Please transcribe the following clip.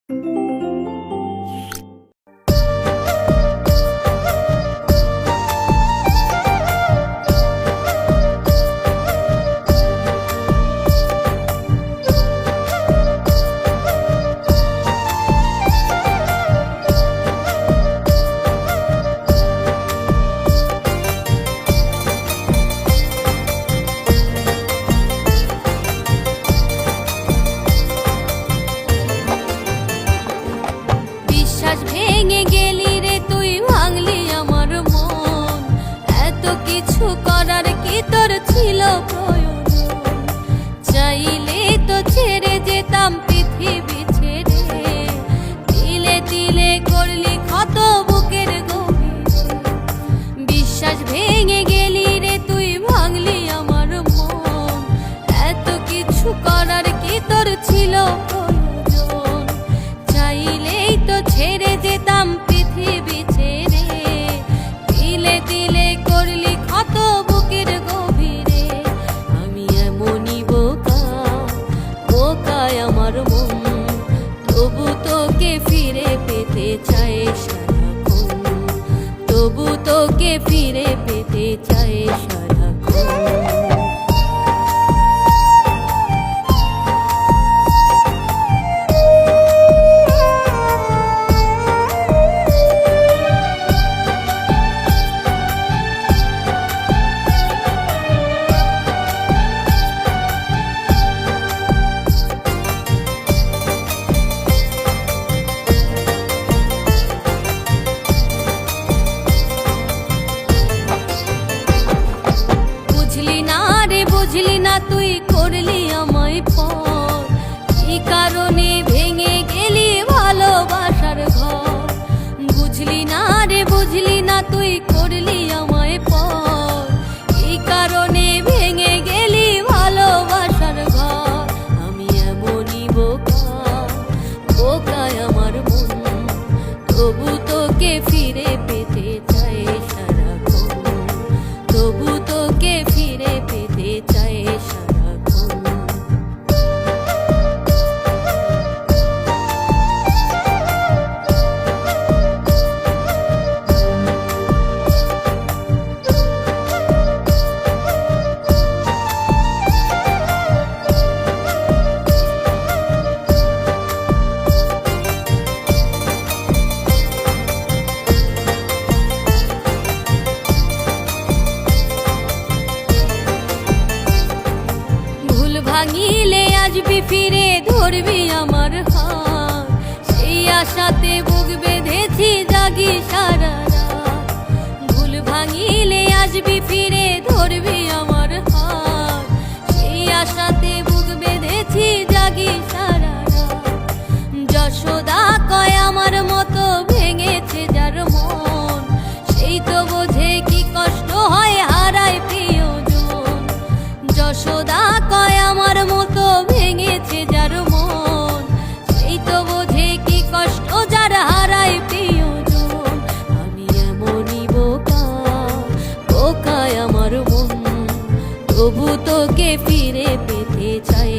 বিশ্বাস ভেঙে গেলি রে তুই, ভাঙলি আমার মন। এত কিছু করার কি তোর ছিল প্রয়োজন? চাইলে তো ছেড়ে যেতাম পৃথিবী ছেড়ে, তিলে তিলে করলি ক্ষত বুকের গভীরে। বিশ্বাস ভেঙে গেলি রে তুই, ভাঙলি আমার মন। এত কিছু করার কি তোর ছিল প্রয়োজন? চাইলেই তো ছেড়ে যেতাম পৃথিবী ছেড়ে, তিলে তিলে করলি ক্ষত বুকের গভীরে। আমি এমনই বোকা, বোকায় আমার মন, তবু তোকে ফিরে পেতে চাই সারাক্ষণ, তবু তোকে ফিরে পেতে চাই সারাক্ষণ। বুঝলি না তুই করলি আমায় পর, এই কারণে ভেঙে গেলি ভালোবাসার ঘর। বুঝলি না রে বুঝলি না তুই করলি আমায় পর, এই কারণে ভেঙে গেলি ভালোবাসার ঘর। আমি এমনই বোকা, বোকায় আমার মন, তবু তোকে ফিরে পেতে চাই সারাক্ষণ, তবু তোকে ফিরে পেতে চাই সারাক্ষণ। ভাঙিলে আসবি ফিরে, ধরবি আমার হাত, সেই আশাতে বুক বেঁধেছি জাগি সারা রাত। ভুল ভাঙিলে আসবি ফিরে, ধরবি আমার হাত, সেই আশাতে বুক বেঁধেছি জাগি সারা রাত। যশোদা কয় আমার মতো ভেঙেছে যার মন, সেই তো বোঝে কি কষ্ট হয় হারায় প্রিয়জন। যশোদা কয় আমার মতো ভেঙেছে যার মন, সেই তো বোঝে কি কষ্ট যার হারায় প্রিয়জন। আমি এমনই বোকা, বোকায় আমার মন, তবু তোকে ফিরে পেতে চাই।